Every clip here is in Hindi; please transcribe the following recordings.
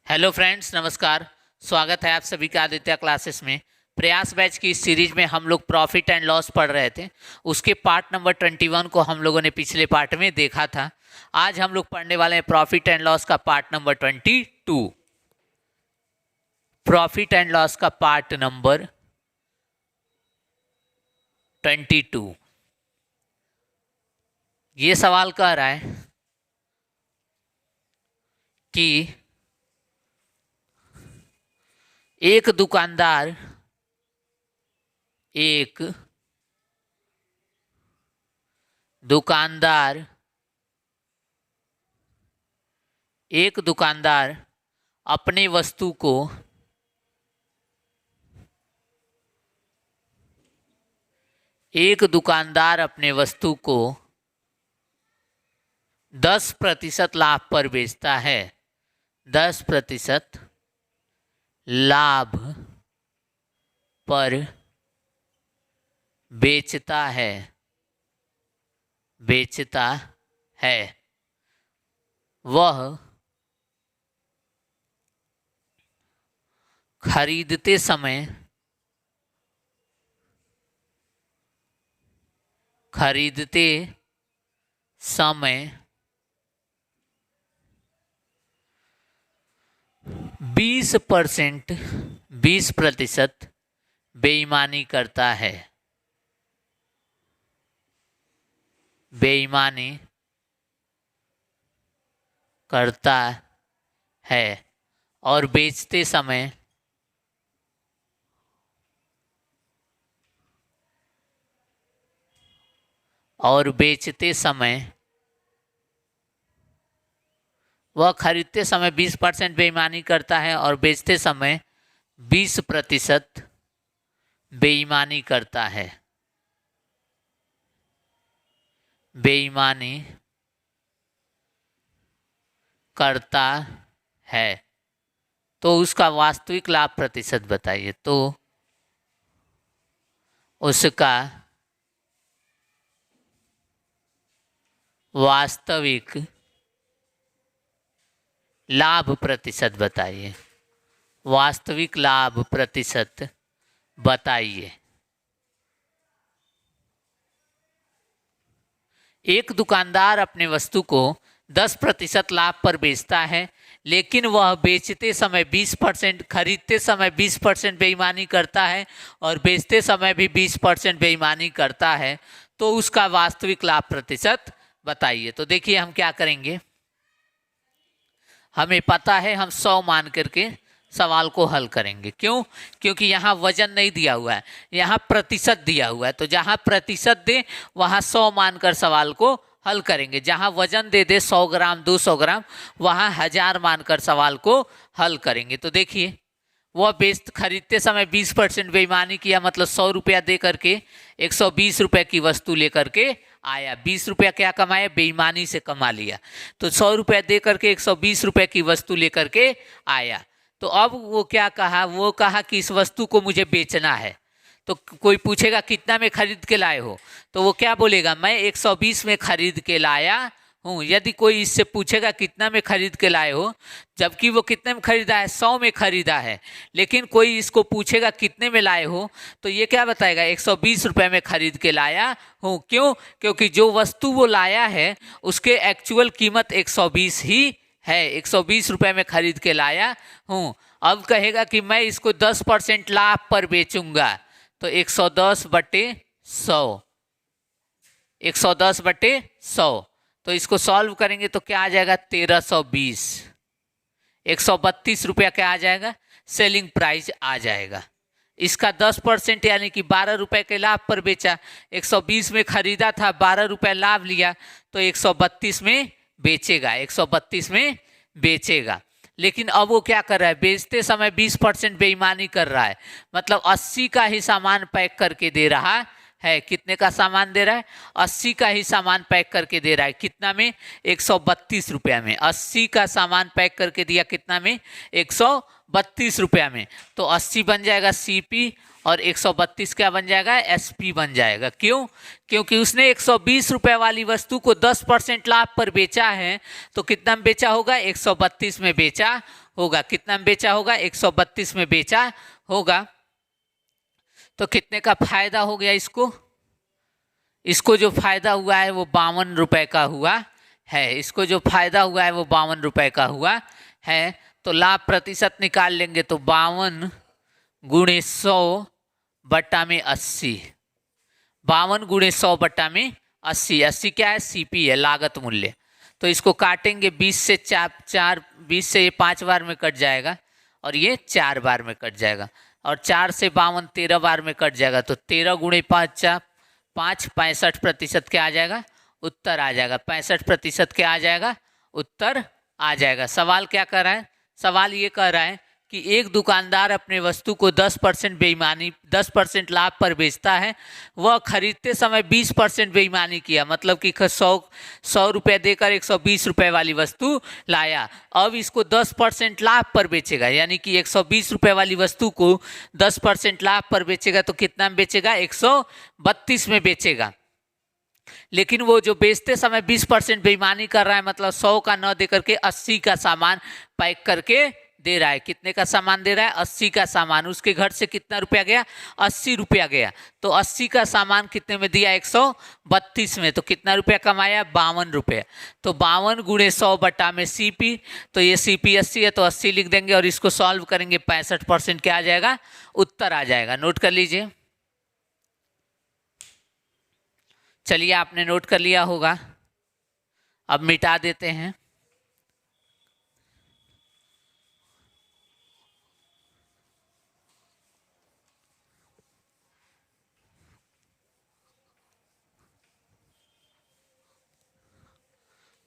हेलो फ्रेंड्स, नमस्कार। स्वागत है आप सभी का आदित्य क्लासेस में। प्रयास बैच की इस सीरीज में हम लोग प्रॉफिट एंड लॉस पढ़ रहे थे। उसके पार्ट नंबर 21 को हम लोगों ने पिछले पार्ट में देखा था। आज हम लोग पढ़ने वाले हैं प्रॉफिट एंड लॉस का part number 22। Profit and loss का पार्ट नंबर 22। ये सवाल कह रहा है कि एक दुकानदार अपने वस्तु को 10% लाभ पर बेचता है। 10% लाभ पर बेचता है। वह खरीदते समय 20% बेईमानी करता है और बेचते समय 20% बेईमानी करता है और बेचते समय 20% बेईमानी करता है। तो उसका वास्तविक लाभ प्रतिशत बताइए। तो उसका वास्तविक लाभ प्रतिशत बताइए। वास्तविक लाभ प्रतिशत बताइए। एक दुकानदार अपने वस्तु को 10% लाभ पर बेचता है, लेकिन वह बेचते समय 20%, खरीदते समय 20% बेईमानी करता है और बेचते समय भी 20% बेईमानी करता है। तो उसका वास्तविक लाभ प्रतिशत बताइए। तो देखिए हम क्या करेंगे। हमें पता है हम 100 मान करके सवाल को हल करेंगे। क्यों? क्योंकि यहाँ वजन नहीं दिया हुआ है, यहाँ प्रतिशत दिया हुआ है। तो जहाँ प्रतिशत दे वहाँ 100 मानकर सवाल को हल करेंगे। जहाँ वजन दे दे 100 ग्राम 200 ग्राम, वहाँ 1000 मानकर सवाल को हल करेंगे। तो देखिए वह खरीदते समय 20% बेईमानी किया, मतलब 100 रुपया दे करके 120 रुपये की वस्तु लेकर के आया। 20 रुपया क्या कमाया? बेईमानी से कमा लिया। तो 100 रुपया दे करके 120 रुपये की वस्तु लेकर के आया। तो अब वो क्या कहा? वो कहा कि इस वस्तु को मुझे बेचना है। तो कोई पूछेगा कितना में खरीद के लाए हो, तो वो क्या बोलेगा? मैं 120 में खरीद के लाया हूँ। यदि कोई इससे पूछेगा कितना में खरीद के लाए हो, जबकि वो कितने में खरीदा है? 100 में खरीदा है। लेकिन कोई इसको पूछेगा कितने में लाए हो, तो ये क्या बताएगा? 120 रुपये में खरीद के लाया हूँ। क्यों? क्योंकि जो वस्तु वो लाया है उसके एक्चुअल कीमत 120 ही है। 120 रुपये में खरीद के लाया हूँ। अब कहेगा कि मैं इसको 10% लाभ पर बेचूंगा, तो 110/100, 110/100। तो इसको सॉल्व करेंगे तो क्या आ जाएगा? 1320। 132 रुपया क्या आ जाएगा? सेलिंग प्राइस आ जाएगा। इसका 10% यानी कि 12 रुपये के लाभ पर बेचा। 120 में खरीदा था, 12 रुपये लाभ लिया, तो 132 में बेचेगा। 132 में बेचेगा। लेकिन अब वो क्या कर रहा है? बेचते समय 20% बेईमानी कर रहा है, मतलब 80 का ही सामान पैक करके दे रहा है। कितने का सामान दे रहा है? 80 का ही सामान पैक करके दे रहा है। कितना में? 132 रुपया में। 80 का सामान पैक करके दिया कितना में? 132 रुपया में। तो 80 बन जाएगा CP और 132 क्या बन जाएगा? SP बन जाएगा। क्यों? क्योंकि उसने 120 रुपये वाली वस्तु को 10% लाभ पर बेचा है। तो कितना में बेचा होगा? 132 में बेचा होगा। कितना में बेचा होगा? 132 में बेचा होगा। तो कितने का फायदा हो गया इसको? इसको जो फायदा हुआ है वो 52 रुपए का हुआ है। इसको जो फायदा हुआ है वो 52 रुपए का हुआ है। तो लाभ प्रतिशत निकाल लेंगे तो 52 गुणे 100 बट्टा में 80। 52 गुणे 100 बट्टा में 80। 80 क्या है? सीपी है, लागत मूल्य। तो इसको काटेंगे 20 से 20 से ये 5 बार में कट जाएगा और ये 4 बार में कट जाएगा, और 4 से 52 13 बार में कट जाएगा। तो 13 गुणे 5 65% क्या आ जाएगा? उत्तर आ जाएगा। 65% क्या आ जाएगा? उत्तर आ जाएगा। सवाल क्या कर रहा है? सवाल ये कह रहा है कि एक दुकानदार अपने वस्तु को 10% लाभ पर बेचता है। वह खरीदते समय 20% बेईमानी किया, मतलब कि 100 रुपये देकर 120 रुपये वाली वस्तु लाया। अब इसको 10% लाभ पर बेचेगा, यानी कि 120 रुपये वाली वस्तु को 10% लाभ पर बेचेगा तो कितना में बेचेगा? 132 में बेचेगा। लेकिन वो जो बेचते समय 20% बेईमानी कर रहा है, मतलब 100 का न दे करके 80 का सामान पैक करके दे रहा है। कितने का सामान दे रहा है? 80 का सामान। उसके घर से कितना रुपया गया? 80 रुपया गया। तो 80 का सामान कितने में दिया? 132 में। तो कितना रुपया कमाया? 52 रुपये। तो 52 गुणे 100 बट्टा में सीपी, तो ये सीपी 80 है तो 80 लिख देंगे और इसको सॉल्व करेंगे 65% क्या आ जाएगा? उत्तर आ जाएगा। नोट कर लीजिए। चलिए, आपने नोट कर लिया होगा। अब मिटा देते हैं।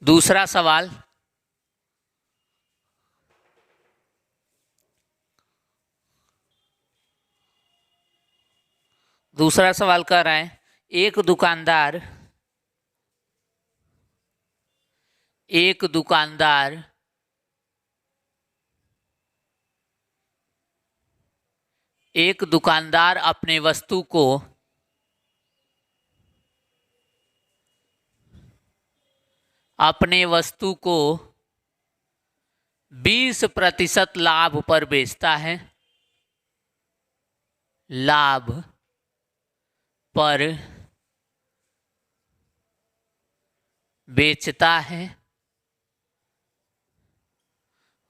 दूसरा सवाल, कह रहा है एक दुकानदार अपने वस्तु को 20% लाभ पर बेचता है। लाभ पर बेचता है।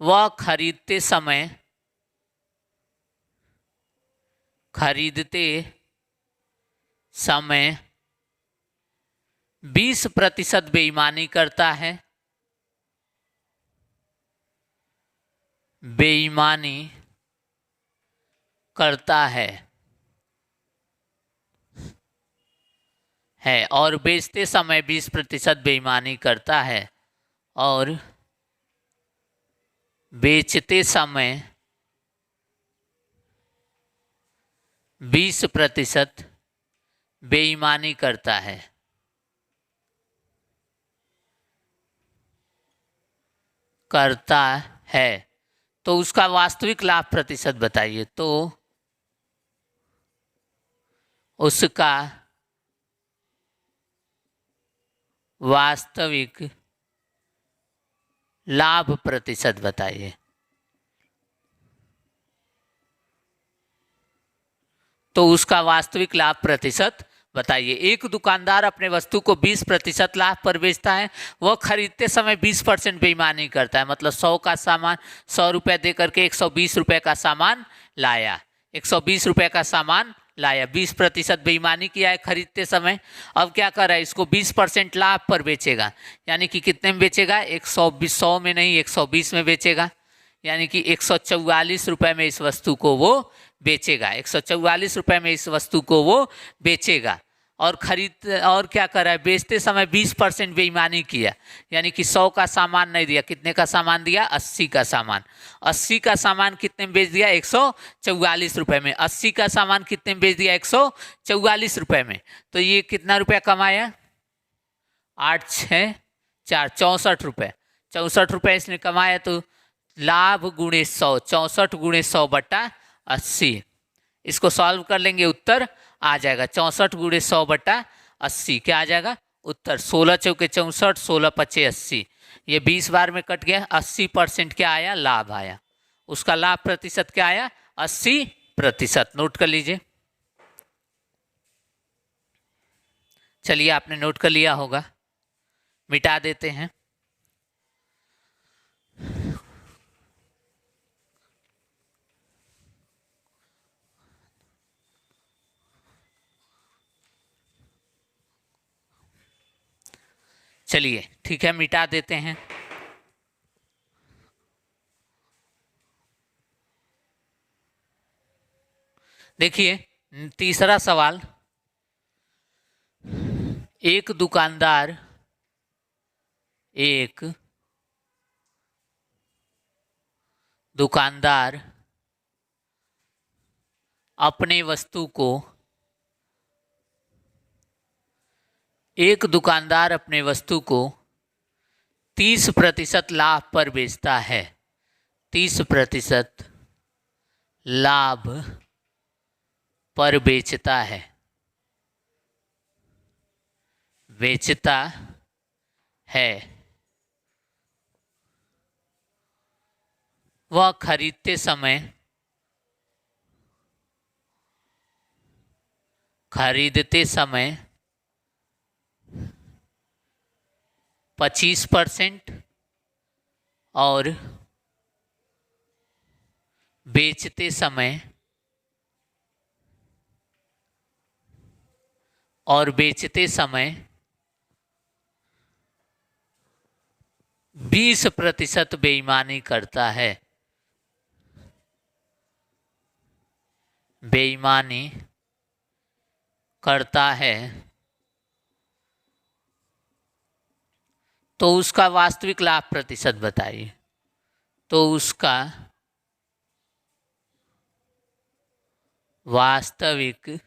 वह खरीदते समय 20% बेईमानी करता है। और बेचते समय 20% बेईमानी करता है, और बेचते समय 20% बेईमानी करता है। तो उसका वास्तविक लाभ प्रतिशत बताइए। तो उसका वास्तविक लाभ प्रतिशत बताइए। तो उसका वास्तविक लाभ प्रतिशत बताइए। एक दुकानदार अपने वस्तु को 20% लाभ पर बेचता है। वह खरीदते समय 20% बेईमानी करता है, मतलब 100 का सामान 100 रुपये दे करके 120 रुपये का सामान लाया। 120 रुपये का सामान लाया, 20% बेईमानी किया है खरीदते समय। अब क्या कर रहा है? इसको 20% लाभ पर बेचेगा, यानी कि कितने में बेचेगा? 100 में नहीं, 120 में बेचेगा, यानी कि 144 रुपये में इस वस्तु को वो बेचेगा। 144 रुपये में इस वस्तु को वो बेचेगा। और क्या कर रहा है? बेचते समय 20% बेईमानी किया, यानी कि 100 का सामान नहीं दिया। कितने का सामान दिया? 80 का सामान। 80 का सामान कितने में बेच दिया? 144 रुपये में। 80 का सामान कितने में बेच दिया? 144 रुपये में। तो ये कितना रुपया कमाया? 8 6 4 64 रुपये। 64 रुपये इसने कमाया। तो लाभ गुणे 100, 64 गुणे 100 बट्टा 80। इसको सॉल्व कर लेंगे, उत्तर आ जाएगा 64 गुणे 100 बट्टा 80। क्या आ जाएगा? उत्तर 16 चौके 64, 16 पचे 80। ये 20 बार में कट गया। 80% क्या आया? लाभ आया। उसका लाभ प्रतिशत क्या आया? 80%। नोट कर लीजिए। चलिए, आपने नोट कर लिया होगा, मिटा देते हैं। चलिए ठीक है, मिटा देते हैं। देखिए तीसरा सवाल, एक दुकानदार अपने वस्तु को 30% लाभ पर बेचता है। 30% लाभ पर बेचता है। वह खरीदते समय 25% और बेचते समय 20% बेईमानी करता है। तो उसका वास्तविक लाभ प्रतिशत बताइए। तो उसका वास्तविक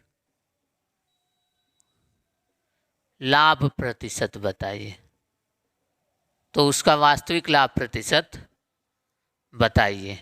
लाभ प्रतिशत बताइए। तो उसका वास्तविक लाभ प्रतिशत बताइए।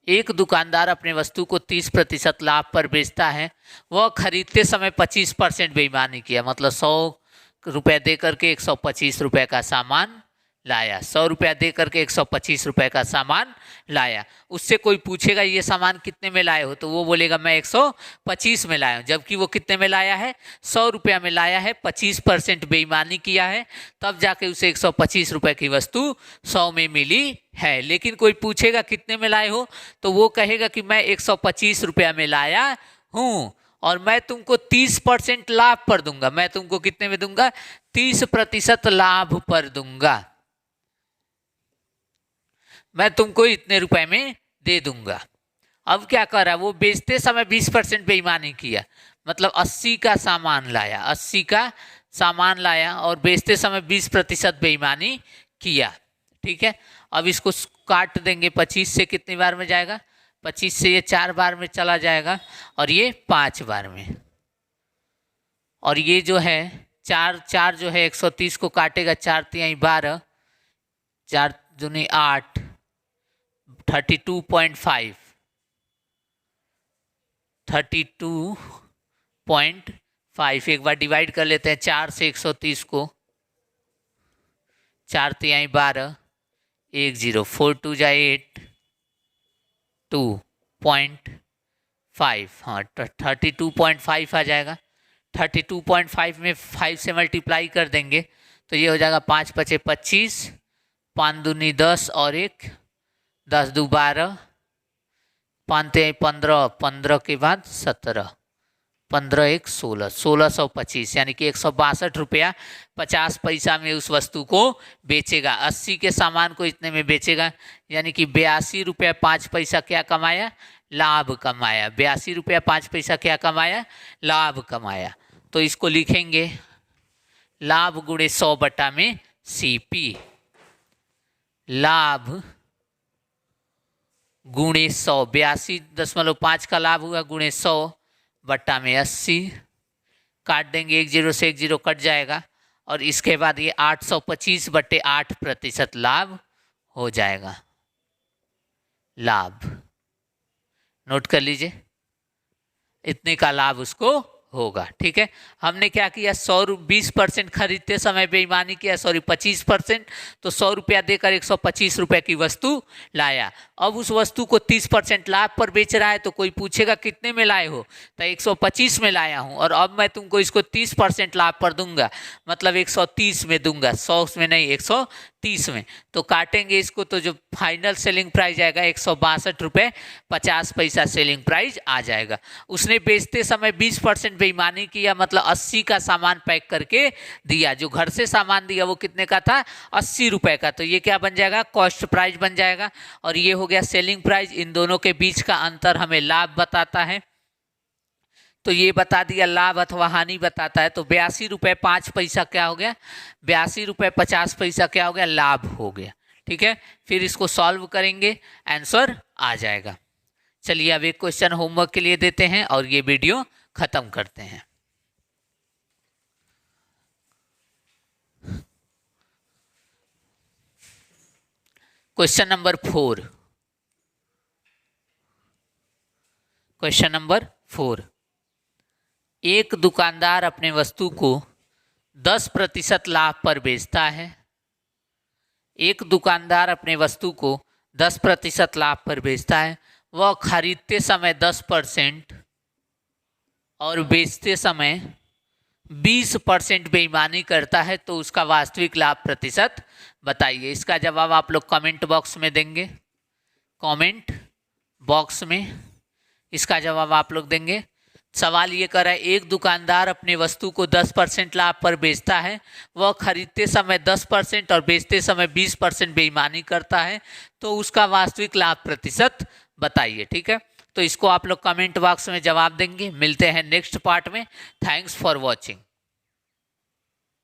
एक दुकानदार अपने वस्तु को 30% लाभ पर बेचता है। वह खरीदते समय 25% बेईमानी किया, मतलब 100 रुपये दे करके 125 रुपये का सामान लाया। 100 रुपया दे करके 125 रुपये का सामान लाया। उससे कोई पूछेगा ये सामान कितने में लाए हो, तो वो बोलेगा मैं 125 में लाया हूँ, जबकि वो कितने में लाया है? 100 रुपया में लाया है। 25% बेईमानी किया है, तब जाके उसे 125 रुपये की वस्तु 100 में मिली है। लेकिन कोई पूछेगा कितने में लाए हो, तो वो कहेगा कि मैं 125 रुपया में लाया हूँ और मैं तुमको 30% लाभ पर दूंगा। मैं तुमको कितने में दूंगा? 30% लाभ पर दूंगा। मैं तुमको इतने रुपए में दे दूंगा। अब क्या कर रहा है? वो बेचते समय 20% बेईमानी किया, मतलब 80 का सामान लाया, 80 का सामान लाया और बेचते समय 20% बेईमानी किया। ठीक है, अब इसको काट देंगे। 25 से कितनी बार में जाएगा? 25 से ये 4 बार में चला जाएगा और ये 5 बार में। और ये जो है 4 जो है 130 को काटेगा, 4 तिहाई 12, 4 दूनी 8, 32.5 एक बार डिवाइड कर लेते हैं 4 से 130 को। 4 तिहाई 12, 10, 4 2 जा 8, 2.5, हाँ 32.5 आ जाएगा। 32.5 में 5 से मल्टीप्लाई कर देंगे तो ये हो जाएगा 5 पचे 25, 5 दूनी 10 और 1, 10 दू 12, 5 तिहाई 15, 15 के बाद 17, 15 1 16, 1625, यानी कि 162 रुपया 50 पैसा में उस वस्तु को बेचेगा। 80 के सामान को इतने में बेचेगा, यानी कि 82 रुपया 5 पैसा क्या कमाया? लाभ कमाया। 82 रुपया 5 पैसा क्या कमाया? लाभ कमाया। तो इसको लिखेंगे लाभ गुणे 100 बटा में CP। लाभ गुणे 100, 82.5 का लाभ हुआ गुणे 100 बट्टा में 80, काट देंगे 1 0 से 1 0 कट जाएगा और इसके बाद ये 825/8% लाभ हो जाएगा। लाभ नोट कर लीजिए, इतने का लाभ उसको होगा। ठीक है, हमने क्या किया, 20% खरीदते समय बेईमानी किया, 25%, तो 100 रुपया देकर 125 रुपये की वस्तु लाया। अब उस वस्तु को 30% लाभ पर बेच रहा है, तो कोई पूछेगा कितने में लाए हो, तो 125 में लाया हूँ, और अब मैं तुमको इसको 30% लाभ पर दूंगा, मतलब 130 में दूंगा, 100 में नहीं 130 में। तो काटेंगे इसको, तो जो फाइनल सेलिंग प्राइस आएगा 162 रुपये 50 पैसा सेलिंग प्राइस आ जाएगा। उसने बेचते समय 20% बेईमानी किया, मतलब 80 का सामान पैक करके दिया। जो घर से सामान दिया वो कितने का था, 80 रुपये का, तो ये क्या बन जाएगा, कॉस्ट प्राइस बन जाएगा। और ये हो गया सेलिंग प्राइस। इन दोनों के बीच का अंतर हमें लाभ बताता है, तो ये बता दिया, लाभ अथवा हानि बताता है। तो 82 रुपये 5 पैसा क्या हो गया, 82 रुपये 50 पैसा क्या हो गया, लाभ हो गया। ठीक है, फिर इसको सॉल्व करेंगे, आंसर आ जाएगा। चलिए अब एक क्वेश्चन होमवर्क के लिए देते हैं और ये वीडियो खत्म करते हैं। क्वेश्चन नंबर 4, क्वेश्चन नंबर 4, एक दुकानदार अपने वस्तु को 10% लाभ पर बेचता है। एक दुकानदार अपने वस्तु को 10% लाभ पर बेचता है। वह खरीदते समय 10% और बेचते समय 20% बेईमानी करता है, तो उसका वास्तविक लाभ प्रतिशत बताइए। इसका जवाब आप लोग कमेंट बॉक्स में देंगे, कमेंट बॉक्स में इसका जवाब आप लोग देंगे। सवाल ये कर रहा है, एक दुकानदार अपने वस्तु को 10% लाभ पर बेचता है। वह खरीदते समय 10% और बेचते समय 20% बेईमानी करता है, तो उसका वास्तविक लाभ प्रतिशत बताइए। ठीक है, तो इसको आप लोग कमेंट बॉक्स में जवाब देंगे। मिलते हैं नेक्स्ट पार्ट में। Thanks for watching.